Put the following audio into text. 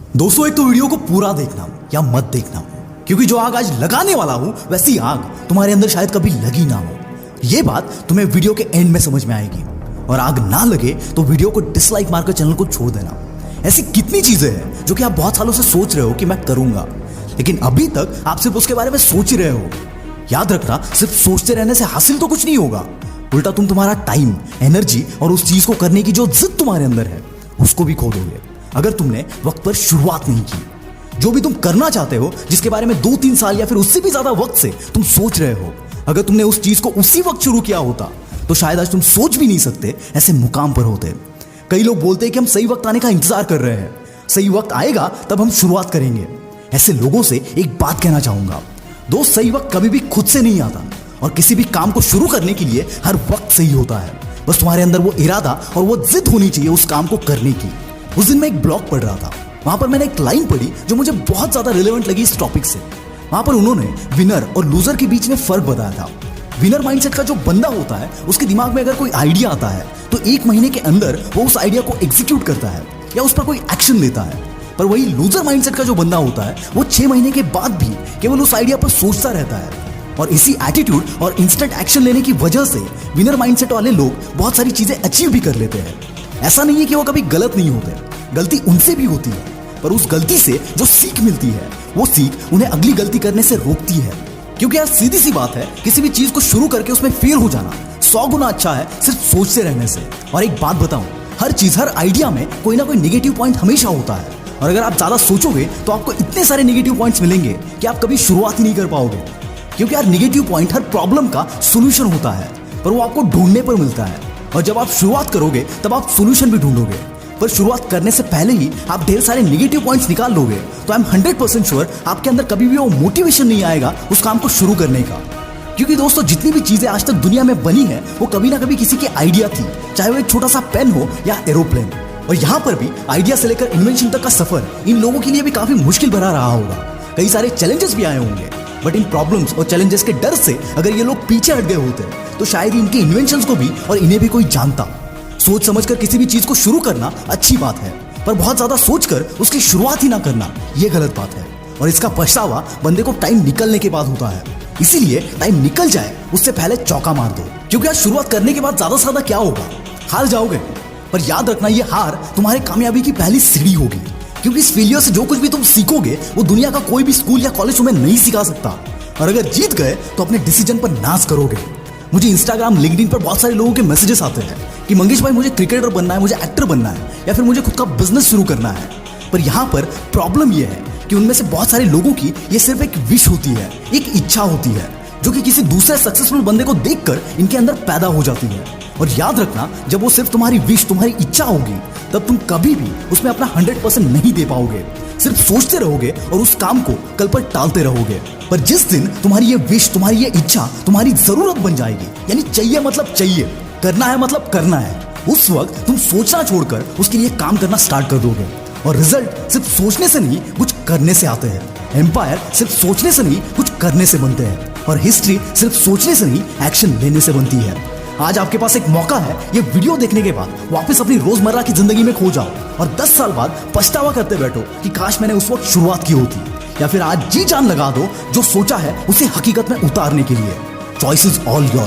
दोस्तों, एक तो वीडियो को पूरा देखना या मत देखना, क्योंकि जो आग आज लगाने वाला हूं वैसी आग तुम्हारे अंदर शायद कभी लगी ना हो। ये बात तुम्हें वीडियो के एंड में समझ में आएगी। और आग ना लगे तो वीडियो को डिसलाइक मारकर चैनल को छोड़ देना। ऐसी कितनी चीजें हैं जो कि आप बहुत सालों से सोच रहे हो कि मैं करूंगा, लेकिन अभी तक आप सिर्फ उसके बारे में सोच ही रहे हो। याद रखना, सिर्फ सोचते रहने से हासिल तो कुछ नहीं होगा, उल्टा तुम तुम्हारा टाइम, एनर्जी और उस चीज को करने की जो जिद तुम्हारे अंदर है उसको भी खो दोगे अगर तुमने वक्त पर शुरुआत नहीं की। जो भी तुम करना चाहते हो, जिसके बारे में 2-3 साल या फिर उससे भी ज्यादा वक्त से तुम सोच रहे हो, अगर तुमने उस चीज को उसी वक्त शुरू किया होता तो शायद आज तुम सोच भी नहीं सकते ऐसे मुकाम पर होते। कई लोग बोलते हैं कि हम सही वक्त आने का इंतजार कर रहे हैं, सही वक्त आएगा तब हम शुरुआत करेंगे। ऐसे लोगों से एक बात कहना चाहूंगा, दोस्त, सही वक्त कभी भी खुद से नहीं आता और किसी भी काम को शुरू करने के लिए हर वक्त सही होता है। बस तुम्हारे अंदर वो इरादा और वो जिद होनी चाहिए उस काम को करने की। उस दिन मैं एक ब्लॉग पढ़ रहा था, वहां पर मैंने एक लाइन पढ़ी जो मुझे बहुत ज्यादा रिलेवेंट लगी इस टॉपिक से। वहां पर उन्होंने विनर और लूजर के बीच में फर्क बताया था। विनर माइंडसेट का जो बंदा होता है, उसके दिमाग में अगर कोई आइडिया आता है तो 1 महीने के अंदर वो उस आइडिया को एग्जीक्यूट करता है या उस पर कोई एक्शन लेता है। पर वही लूजर माइंडसेट का जो बंदा होता है, वो 6 महीने के बाद भी केवल उस आइडिया पर सोचता रहता है। और इसी एटीट्यूड और इंस्टेंट एक्शन लेने की वजह से विनर माइंडसेट वाले लोग बहुत सारी चीजें अचीव भी कर लेते हैं। ऐसा नहीं है कि वो कभी गलत नहीं होते, गलती उनसे भी होती है, पर उस गलती से जो सीख मिलती है वो सीख उन्हें अगली गलती करने से रोकती है। क्योंकि यार सीधी सी बात है, किसी भी चीज को शुरू करके उसमें फेल हो जाना 100 गुना अच्छा है सिर्फ सोचते रहने से। और एक बात बताऊं, हर चीज, हर आइडिया में कोई ना कोई नेगेटिव पॉइंट हमेशा होता है। और अगर आप ज्यादा सोचोगे तो आपको इतने सारे नेगेटिव पॉइंट्स मिलेंगे कि आप कभी शुरुआत ही नहीं कर पाओगे। क्योंकि यार नेगेटिव पॉइंट हर प्रॉब्लम का सोल्यूशन होता है, पर वो आपको ढूंढने पर मिलता है। और जब आप शुरुआत करोगे तब आप सोल्यूशन भी ढूंढोगे। पर शुरुआत करने से पहले ही आप ढेर सारे नेगेटिव पॉइंट्स निकाल लोगे तो आई एम 100% श्योर आपके अंदर कभी भी वो मोटिवेशन नहीं आएगा उस काम को शुरू करने का। क्योंकि दोस्तों, जितनी भी चीजें आज तक दुनिया में बनी है वो कभी ना कभी किसी की आइडिया थी, चाहे वो एक छोटा सा पेन हो या एरोप्लेन। और यहाँ पर भी आइडिया से लेकर इन्वेंशन तक का सफर इन लोगों के लिए भी काफी मुश्किल भरा रहा होगा। कई सारे चैलेंजेस भी आए होंगे, बट इन प्रॉब्लम्स और चैलेंजेस के डर से अगर ये लोग पीछे हट गए होते तो शायद ही इनके इन्वेंशंस को भी और इन्हें भी कोई जानता। सोच समझकर किसी भी चीज को शुरू करना अच्छी बात है, पर बहुत ज्यादा सोचकर उसकी शुरुआत ही ना करना ये गलत बात है। और इसका पछतावा बंदे को टाइम निकलने के बाद होता है। इसीलिए टाइम निकल जाए उससे पहले चौका मार दो। क्योंकि आज शुरुआत करने के बाद ज्यादा से ज्यादा क्या होगा, हार जाओगे। पर याद रखना, ये हार तुम्हारे कामयाबी की पहली सीढ़ी होगी। क्योंकि इस फेलियर से जो कुछ भी तुम सीखोगे वो दुनिया का कोई भी स्कूल या कॉलेज तुम्हें नहीं सिखा सकता। और अगर जीत गए तो अपने डिसीजन पर नाज करोगे। मुझे इंस्टाग्राम, लिंक्डइन पर बहुत सारे लोगों के मैसेजेस आते हैं कि मंगेश भाई, मुझे क्रिकेटर बनना है, मुझे एक्टर बनना है, या फिर मुझे खुद का बिजनेस शुरू करना है। पर यहाँ पर प्रॉब्लम यह है कि उनमें से बहुत सारे लोगों की ये सिर्फ एक विश होती है, एक इच्छा होती है, जो कि किसी दूसरे सक्सेसफुल बंदे को देखकर इनके अंदर पैदा हो जाती है। और याद रखना, जब वो सिर्फ तुम्हारी विश, तुम्हारी इच्छा होगी, तब तुम कभी भी उसमें अपना 100% नहीं दे पाओगे। सिर्फ सोचते रहोगे और उस काम को कल पर टालते रहोगे। पर जिस दिन तुम्हारी ये विश, तुम्हारी ये इच्छा तुम्हारी जरूरत बन जाएगी, यानी चाहिए मतलब चाहिए, करना है मतलब करना है, उस वक्त तुम सोचना छोड़कर उसके लिए काम करना स्टार्ट कर दोगे। और रिजल्ट सिर्फ सोचने से नहीं, कुछ करने से आते हैं। एम्पायर सिर्फ सोचने से नहीं, कुछ करने से बनते हैं। और हिस्ट्री सिर्फ सोचने से नहीं, एक्शन लेने से बनती है। आज आपके पास एक मौका है, ये वीडियो देखने के बाद वापस अपनी रोजमर्रा की जिंदगी में खो जाओ और 10 साल बाद पछतावा करते बैठो कि काश मैंने उस वक्त शुरुआत की होती। या फिर आज जी जान लगा दो जो सोचा है उसे हकीकत में उतारने के लिए। Choice is all yours.